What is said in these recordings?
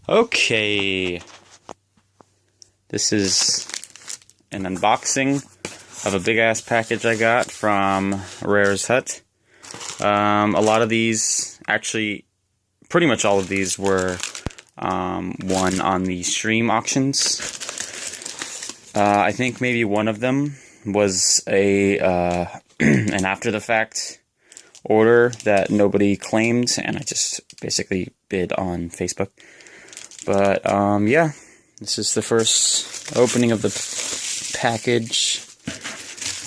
Okay, this is an unboxing of a big ass package I got from RarezHut. A lot of these, actually, pretty much all of these were won on the stream auctions. I think maybe one of them was a an after the fact order that nobody claimed, and I just basically bid on Facebook. But yeah, this is the first opening of the package.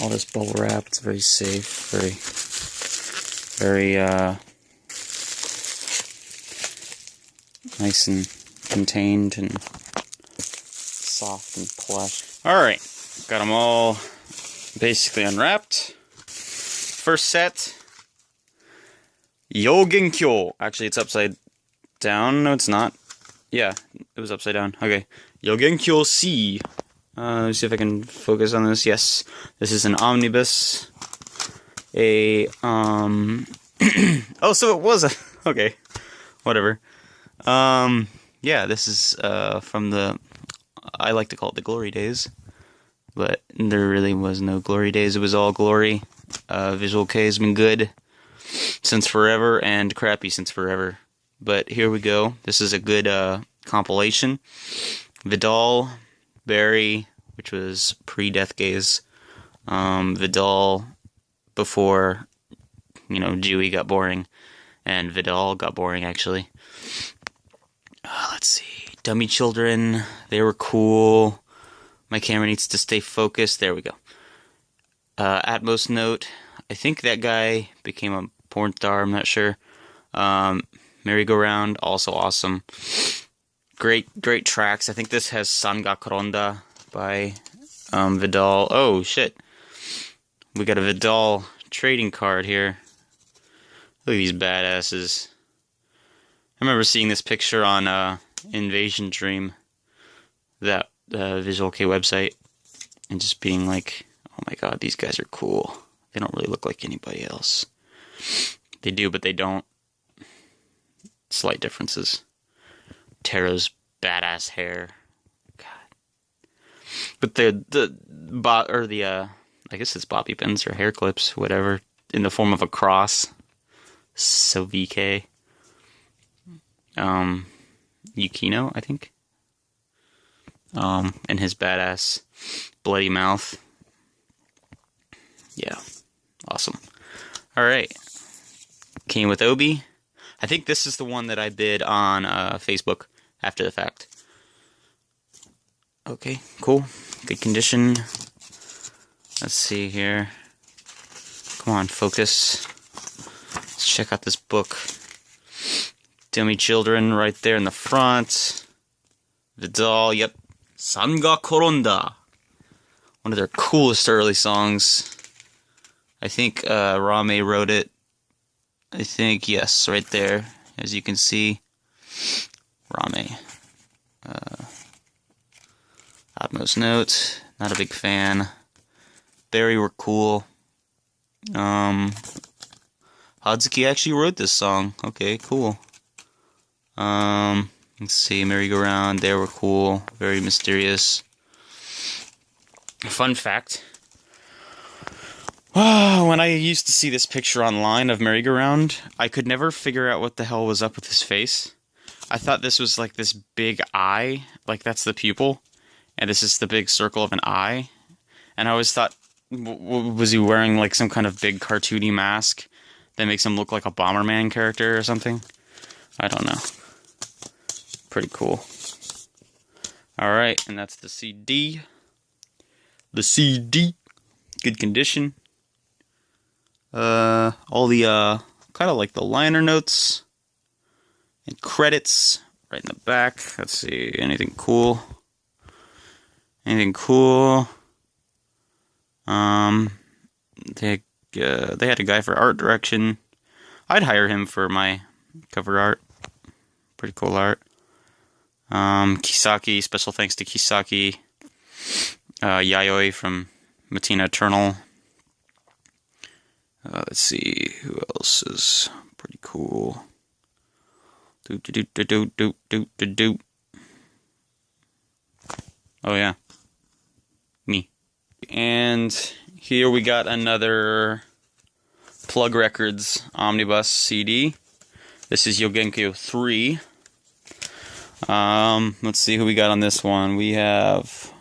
All this bubble wrap, it's very safe, very nice and contained and soft and plush. Alright, got them all basically unwrapped. First set, Yoginkyo. Actually, it's upside down. No, it's not. Yeah, it was upside down. Okay. Yoginkyo III. Let's see if I can focus on this. Yes. This is an omnibus. Oh, so it was a... Okay. Whatever. Yeah, this is from the... I like to call it the glory days. But there really was no glory days. It was all glory. Visual K has been good since forever and crappy since forever. But here we go. This is a good compilation. Vidal, Barry, which was pre-Death Gaze. Vidal before, Dewey got boring. And Vidal got boring, actually. Let's see. Dummy Children, they were cool. My camera needs to stay focused. There we go. Atmos Note, I think that guy became a porn star, I'm not sure. Merry-Go-Round, also awesome. Great tracks. I think this has Sanga Koronda by Vidal. Oh, shit. We got a Vidal trading card here. Look at these badasses. I remember seeing this picture on Invasion Dream, that Visual K website, and just being like, oh my god, these guys are cool. They don't really look like anybody else. They do, but they don't. Slight differences. Taro's badass hair. God. But I guess it's bobby pins or hair clips, whatever, in the form of a cross. So VK. Yukino, I think. And his badass bloody mouth. Yeah. Awesome. Alright. Came with Obi. I think this is the one that I bid on Facebook after the fact. Okay, cool. Good condition. Let's see here. Come on, focus. Let's check out this book. Dummy Children right there in the front. Vidal, yep. Sanga Koronda. One of their coolest early songs. I think Rame wrote it. I think, yes, right there, as you can see. Rame. Atmos Note, not a big fan. Barry were cool. Hadzuki actually wrote this song. Okay, cool. Let's see, Merry-Go-Round, they were cool. Very mysterious. Fun fact. When I used to see this picture online of Merry-Go-Round, I could never figure out what the hell was up with his face. I thought this was like this big eye, like that's the pupil, and this is the big circle of an eye. And I always thought, was he wearing like some kind of big cartoony mask that makes him look like a Bomberman character or something? I don't know. Pretty cool. Alright, and that's the CD. The CD. Good condition. All the, kind of like the liner notes and credits right in the back. Let's see, anything cool? Anything cool? They had a guy for art direction. I'd hire him for my cover art. Pretty cool art. Kisaki, special thanks to Kisaki. Yayoi from Matina Eternal. Let's see, who else is pretty cool. Oh yeah, me. And here we got another Plug Records Omnibus CD. This is Yoginkyo III. Let's see who we got on this one. We have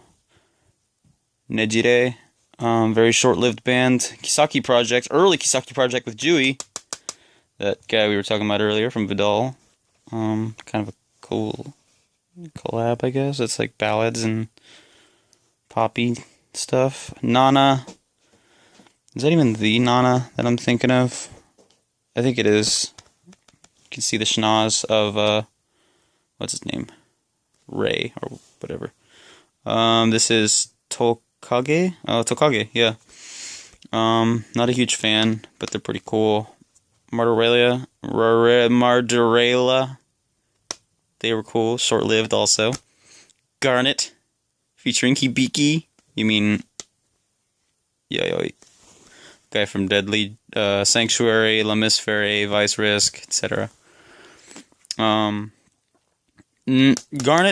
Nejire, very short-lived band. Kisaki Project, early Kisaki Project with Jui, that guy we were talking about earlier from Vidal. Kind of a cool collab, I guess. It's like ballads and poppy stuff. Nana. Is that even the Nana that I'm thinking of? I think it is. You can see the schnoz of, what's his name? Ray, or whatever. This is Tokage? Oh, Tokage, yeah. Not a huge fan, but they're pretty cool. Mardarela. They were cool. Short-lived also. Garnet. Featuring Hibiki. You mean... Yayoi. Guy from Deadly Sanctuary, La Misfere, Vice Risk, etc. Garnet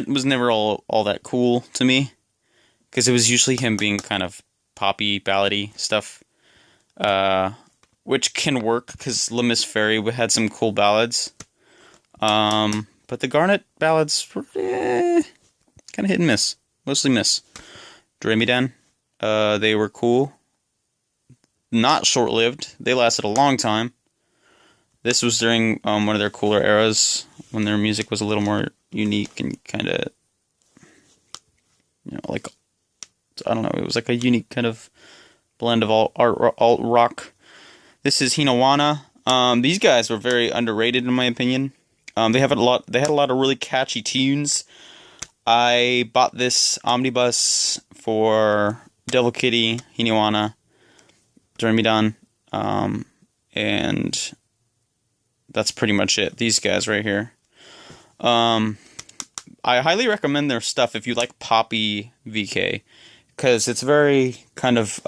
was never all that cool to me, because it was usually him being kind of poppy, ballady stuff, which can work, because La Misfere had some cool ballads, but the Garnet ballads were kind of hit and miss, mostly miss. Dremidan, they were cool. Not short-lived. They lasted a long time. This was during one of their cooler eras, when their music was a little more unique and kind of, like, I don't know, it was like a unique kind of blend of alt rock. This is Hinawana. These guys were very underrated in my opinion. They had a lot of really catchy tunes. I bought this omnibus for Devil Kitty, Hinawana, Dremidan, and that's pretty much it. These guys right here. I highly recommend their stuff if you like poppy VK, because it's very kind of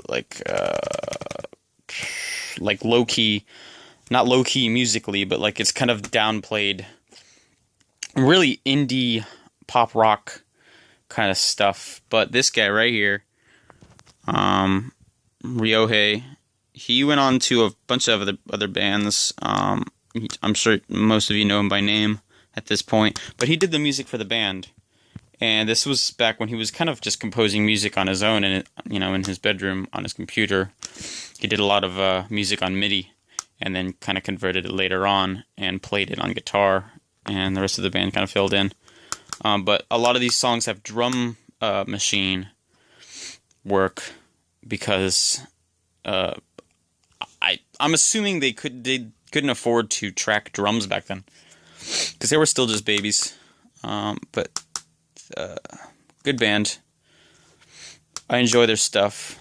like low key, not low key musically, but like it's kind of downplayed, really indie pop rock kind of stuff. But this guy right here, Ryohei, he went on to a bunch of other bands. I'm sure most of you know him by name at this point, but he did the music for the band. And this was back when he was kind of just composing music on his own, and in his bedroom on his computer. He did a lot of music on MIDI, and then kind of converted it later on and played it on guitar, and the rest of the band kind of filled in. But a lot of these songs have drum machine work, because I'm assuming they couldn't afford to track drums back then, because they were still just babies. But good band. I enjoy their stuff.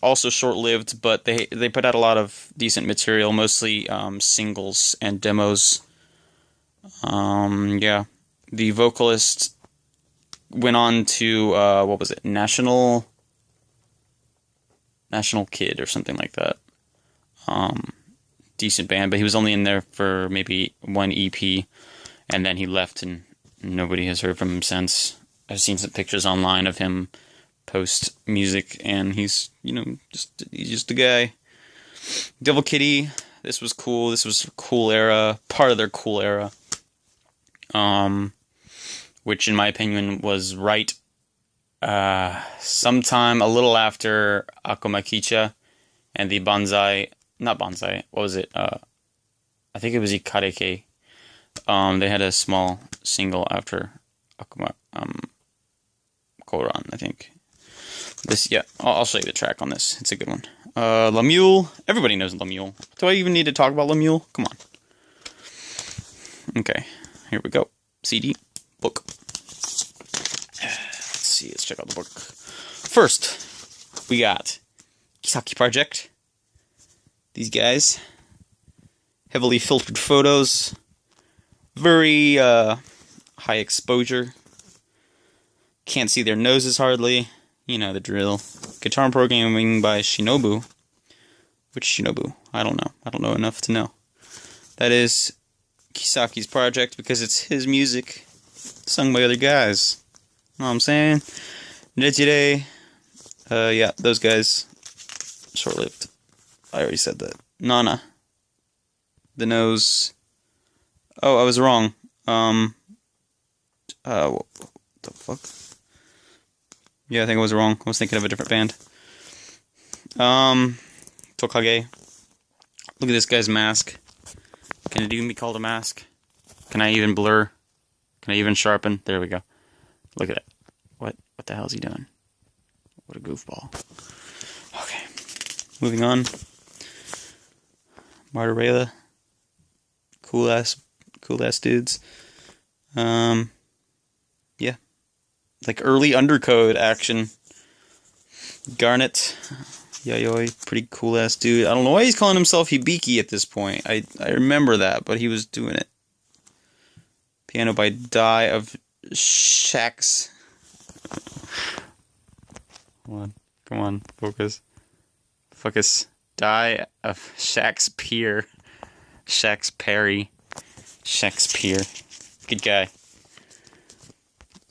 Also short-lived, but they put out a lot of decent material, mostly singles and demos. Yeah, the vocalist went on to what was it, National Kid or something like that. Decent band, but he was only in there for maybe one EP, and then he left, and nobody has heard from him since. I've seen some pictures online of him post music, and he's just a guy. Devil Kitty, this was cool. This was a cool era, part of their cool era, which in my opinion was right sometime a little after Akumakicha and the not Banzai, what was it? I think it was Ikareke. They had a small single after Akuma Koran, I think. This, yeah, I'll show you the track on this. It's a good one. Lemuel, everybody knows Lemuel. Do I even need to talk about Lemuel? Come on. Okay, here we go. CD, book. Let's see, let's check out the book. First, we got Kisaki Project. These guys. Heavily filtered photos. Very high exposure. Can't see their noses hardly. You know the drill. Guitar programming by Shinobu. Which Shinobu? I don't know. I don't know enough to know. That is Kisaki's project because it's his music. sung by other guys. Know what I'm saying? Nechire, yeah, those guys, short-lived. I already said that. Nana. The nose. Oh, I was wrong. What the fuck? Yeah, I think I was wrong. I was thinking of a different band. Tokage. Look at this guy's mask. Can it even be called a mask? Can I even blur? Can I even sharpen? There we go. Look at it. What the hell is he doing? What a goofball. Okay. Moving on. Martarella. Cool ass dudes. Yeah. Like early undercode action. Garnet. Yayoi. Pretty cool ass dude. I don't know why he's calling himself Hibiki at this point. I remember that, but he was doing it. Piano by Dai of Shax. Come on, focus. Focus. Dai of Shakespeare. Shakespeare. Good guy.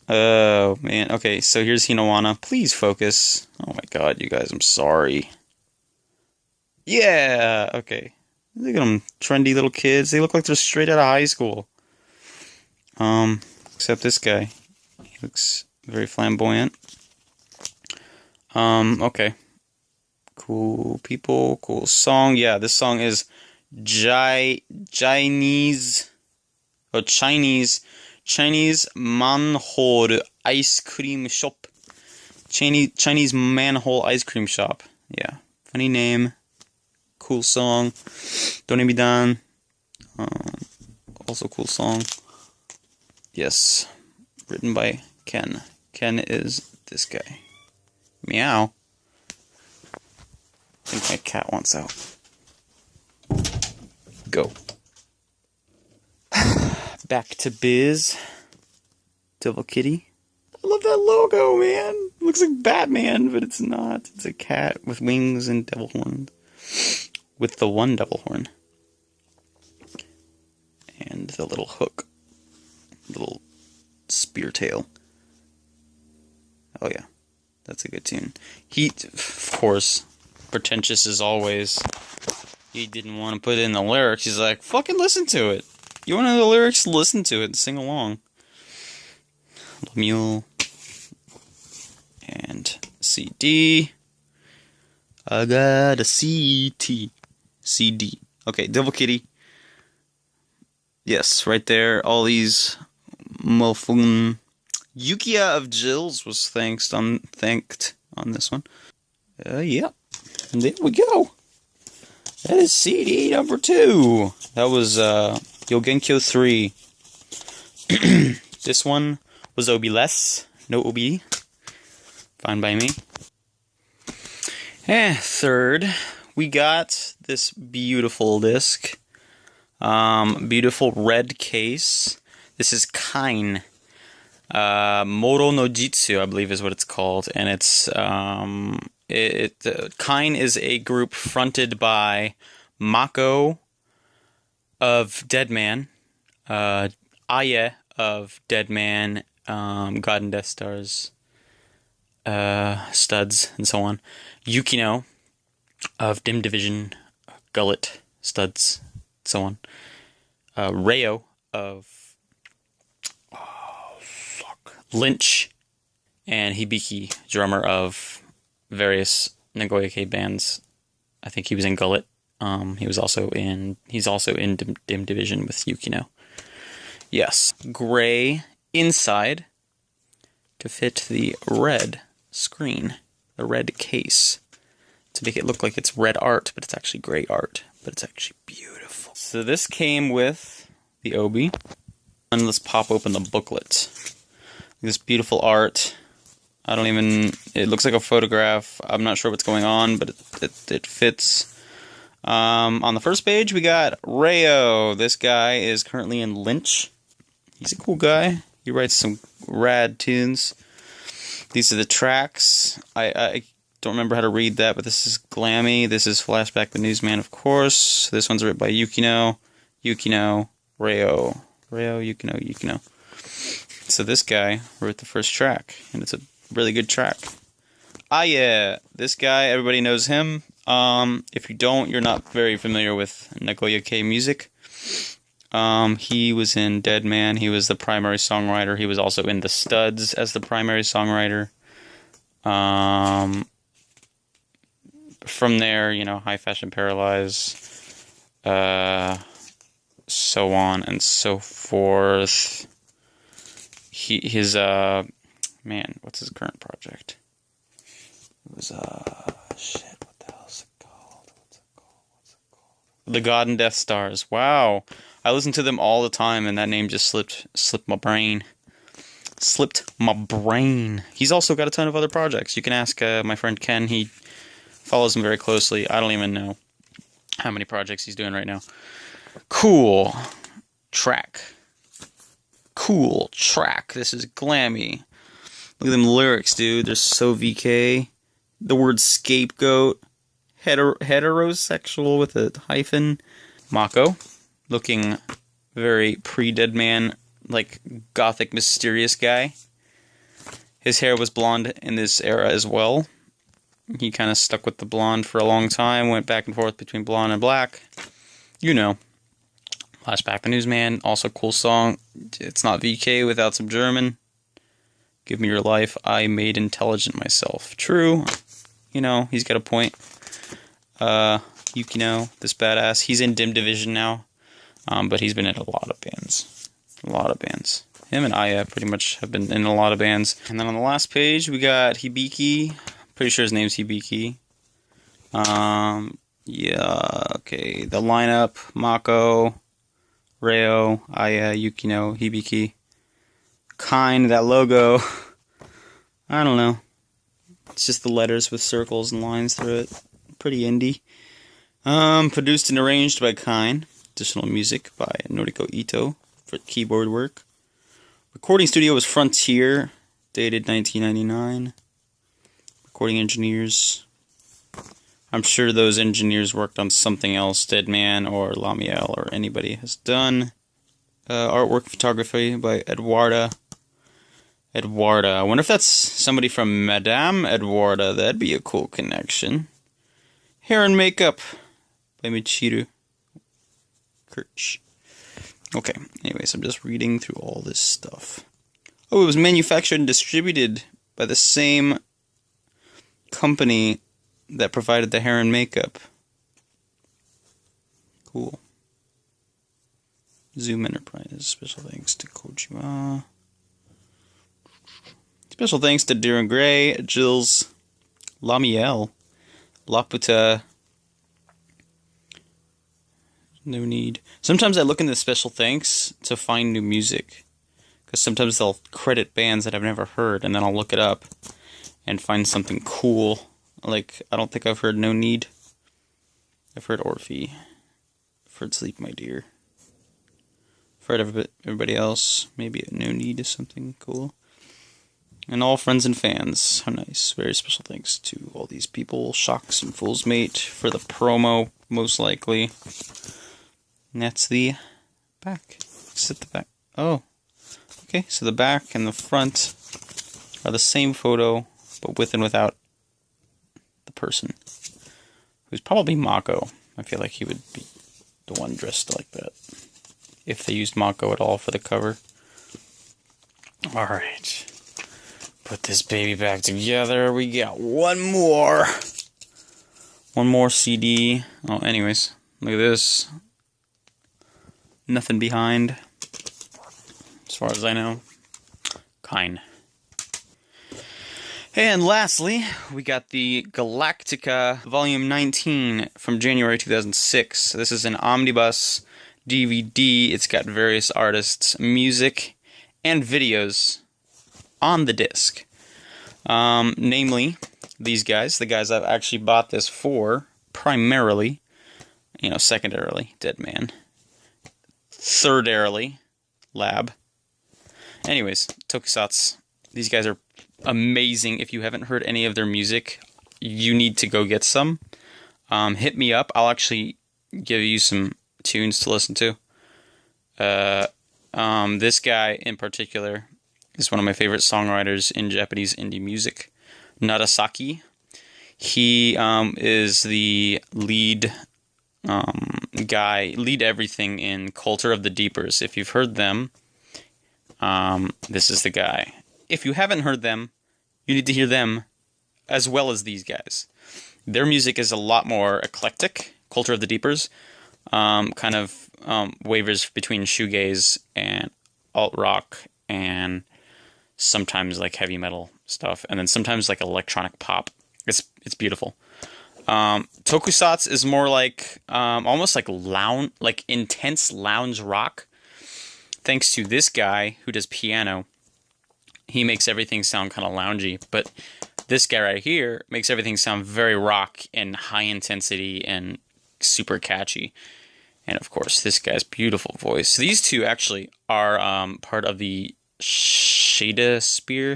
Oh, man. Okay, so here's Hinawana. Please focus. Oh my god, you guys, I'm sorry. Yeah! Okay. Look at them. Trendy little kids. They look like they're straight out of high school. Except this guy. He looks very flamboyant. Okay. Cool people, cool song. Yeah, this song is Chinese manhole ice cream shop. Chinese manhole ice cream shop. Yeah. Funny name. Cool song. Don't be done. Also cool song. Yes. Written by Ken. Ken is this guy. Meow. I think my cat wants out. Go. Back to biz. Devil Kitty. I love that logo, man. It looks like Batman, but it's not. It's a cat with wings and devil horns. With the one devil horn. And the little hook. Little spear tail. Oh yeah. That's a good tune. He, of course, pretentious as always. He didn't want to put in the lyrics. He's like, fucking listen to it. You want to know the lyrics? Listen to it and sing along. Lemuel. And CD. I got a CD. Okay, Devil Kitty. Yes, right there. All these mofun. Yukiya of Jills was thanked on this one. Yeah. And there we go. That is CD number 2. That was Yoginkyo III. This one was Obi-less. No Obi. Fine by me. Third, we got this beautiful disc. Beautiful red case. This is Kain. Moro no Jitsu, I believe is what it's called. And it's, Kain is a group fronted by Mako of Deadman, Aye of Deadman, God and Death Stars, Studs, and so on. Yukino of Dim Division, Gullet, Studs, so on. Reo of Lynch, and Hibiki, drummer of various Nagoya-K bands. I think he was in Gullet. He's also in Dim Division with Yukino. Yes, gray inside to fit the red screen, the red case, to make it look like it's red art, but it's actually gray art, but it's actually beautiful. So this came with the Obi, and let's pop open the booklet. This beautiful art. It looks like a photograph. I'm not sure what's going on, but it fits. On the first page, we got Reo. This guy is currently in Lynch. He's a cool guy. He writes some rad tunes. These are the tracks. I don't remember how to read that, but this is Glammy. This is Flashback the Newsman, of course. This one's written by Yukino, Reo, Yukino. So this guy wrote the first track, and it's a really good track. Ah, yeah, this guy, everybody knows him. If you don't, you're not very familiar with Nagoya K music. He was in Dead Man. He was the primary songwriter. He was also in The Studs as the primary songwriter. From there, you know, High Fashion Paralyze, so on and so forth. Man, what's his current project? It was, shit, what the hell is it called? What's it called? The God and Death Stars. Wow. I listen to them all the time, and that name just slipped my brain. Slipped my brain. He's also got a ton of other projects. You can ask my friend Ken. He follows him very closely. I don't even know how many projects he's doing right now. Cool track. Cool track. This is glammy. Look at them lyrics, dude. They're so VK. The word scapegoat. Heterosexual with a hyphen. Mako. Looking very pre-Dead Man, like gothic, mysterious guy. His hair was blonde in this era as well. He kind of stuck with the blonde for a long time, went back and forth between blonde and black. You know. Flashback the Newsman, also cool song. It's not VK without some German. Give me your life, I made intelligent myself. True. You know, he's got a point. Yukino, this badass. He's in Dim Division now. But he's been in a lot of bands. A lot of bands. Him and Aya pretty much have been in a lot of bands. And then on the last page, we got Hibiki. Pretty sure his name's Hibiki. Yeah, okay. The lineup, Mako, Reo, Aya, Yukino, Hibiki. Kind, that logo. I don't know. It's just the letters with circles and lines through it. Pretty indie. Produced and arranged by Kind. Additional music by Noriko Ito for keyboard work. Recording studio was Frontier, dated 1999. Recording engineers. I'm sure those engineers worked on something else Dead Man or Lemuel or anybody has done. Artwork photography by Eduarda. I wonder if that's somebody from Madame Eduarda. That'd be a cool connection. Hair and makeup by Michiru Kirch. Okay, anyways, I'm just reading through all this stuff. Oh, it was manufactured and distributed by the same company that provided the hair and makeup. Cool. Zoom Enterprise. Special thanks to Kojima. Special thanks to Darren Gray, Jills, Lemuel, Laputa. No need. Sometimes I look in the special thanks to find new music. Because sometimes they'll credit bands that I've never heard, and then I'll look it up and find something cool. Like, I don't think I've heard No Need. I've heard Orphe. I've heard Sleep My Dear. I've heard everybody else. Maybe No Need is something cool. And all friends and fans. How nice. Very special thanks to all these people. Shocks and Fool's Mate for the promo, most likely. And that's the back. Let's hit the back. Oh. Okay, so the back and the front are the same photo, but with and without the person. Who's probably Mako. I feel like he would be the one dressed like that. If they used Mako at all for the cover. Alright. Put this baby back together. We got one more. One more CD. Oh, anyways. Look at this. Nothing behind. As far as I know. Kind. And lastly, we got the Galactica Volume 19 from January 2006. This is an omnibus DVD. It's got various artists' music and videos on the disc. Namely, these guys. The guys I've actually bought this for, primarily. You know, secondarily, Dead Man. Thirdarily, Lab. Anyways, Tokusatsu. These guys are amazing. If you haven't heard any of their music, you need to go get some. Hit me up. I'll actually give you some tunes to listen to. This guy in particular, is one of my favorite songwriters in Japanese indie music. Narasaki. He is the lead guy, lead everything in Culture of the Deepers. If you've heard them, this is the guy. If you haven't heard them, you need to hear them as well as these guys. Their music is a lot more eclectic. Culture of the Deepers kind of wavers between shoegaze and alt rock and sometimes like heavy metal stuff, and then sometimes like electronic pop. It's beautiful. Tokusatsu is more like almost like lounge, like intense lounge rock. Thanks to this guy who does piano, he makes everything sound kind of loungy, but this guy right here makes everything sound very rock and high intensity and super catchy. And of course, this guy's beautiful voice. These two actually are part of the Shadesphere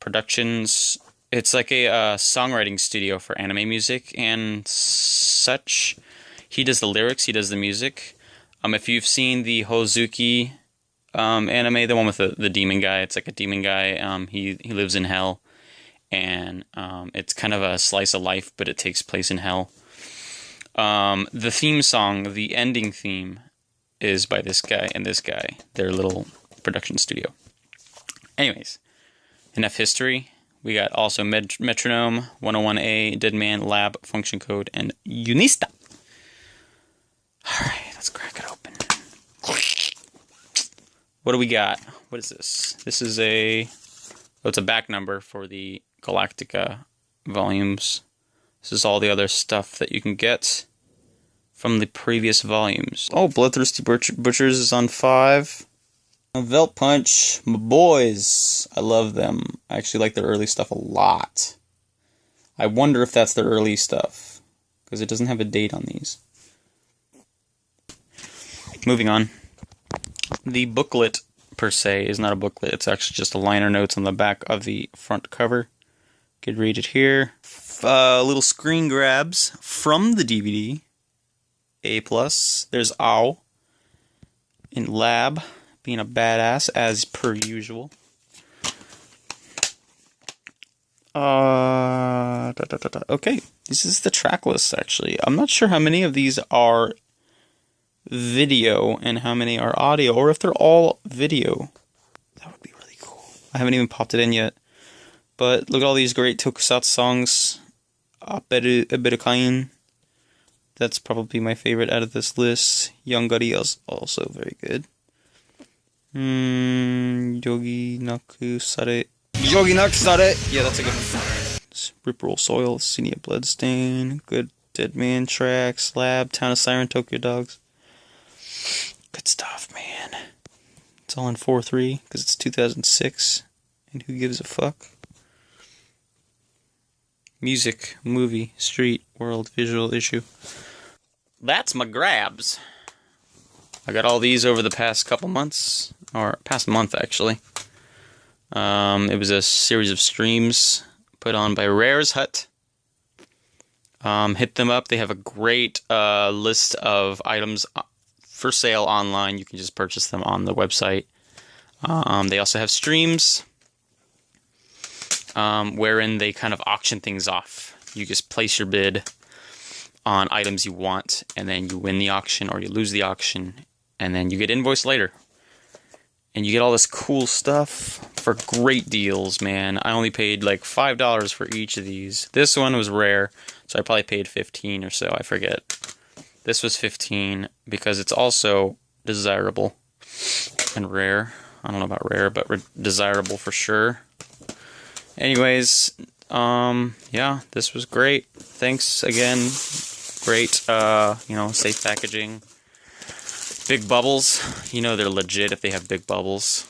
Productions. It's like a songwriting studio for anime music and such. He does the lyrics, he does the music. If you've seen the Hozuki anime, the one with the demon guy, it's like a demon guy. He lives in hell, and it's kind of a slice of life, but it takes place in hell. The theme song, the ending theme, is by this guy and this guy, their little production studio. Anyways, enough history. We got also Metronome, 101A, Deadman, Lab, Function Code, and Unista. Alright, let's crack it open. What do we got? What is this? This is it's a back number for the Galactica volumes. This is all the other stuff that you can get from the previous volumes. Oh, Bloodthirsty Butchers is on 5. Velt Punch, my boys. I love them. I actually like their early stuff a lot. I wonder if that's their early stuff, because it doesn't have a date on these. Moving on. The booklet, per se, is not a booklet. It's actually just a liner notes on the back of the front cover. You could read it here. Little screen grabs from the DVD. A+. There's Ow in Lab, being a badass, as per usual. Okay, this is the track list, actually. I'm not sure how many of these are video and how many are audio, or if they're all video. That would be really cool. I haven't even popped it in yet. But look at all these great Tokusatsu songs. Aberukain. That's probably my favorite out of this list. Young Gotti is also very good. Yoginkyo Sare. Yeah, that's a good one. Rip Roll Soil, Senior Bloodstain. Good Dead Man tracks. Lab, Town of Siren, Tokyo Dogs. Good stuff, man. It's all in 4:3 because it's 2006. And who gives a fuck? Music, movie, street, world, visual, issue. That's my grabs. I got all these over the past couple months, or past month actually. It was a series of streams put on by RarezHut. Hit them up. They have a great list of items for sale online. You can just purchase them on the website. They also have streams wherein they kind of auction things off. You just place your bid on items you want, and then you win the auction or you lose the auction, and then you get invoiced later. And you get all this cool stuff for great deals, man. I only paid like $5 for each of these. This one was rare, so I probably paid 15 or so, I forget. This was 15 because it's also desirable and rare. I don't know about rare, but desirable for sure. Anyways, yeah, this was great. Thanks again. Great, safe packaging. Big bubbles. You know they're legit if they have big bubbles.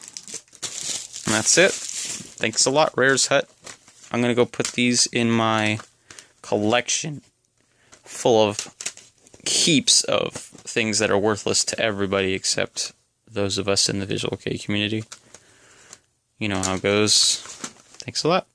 And that's it. Thanks a lot, RarezHut. I'm going to go put these in my collection full of heaps of things that are worthless to everybody except those of us in the Visual Kei community. You know how it goes. Thanks a lot.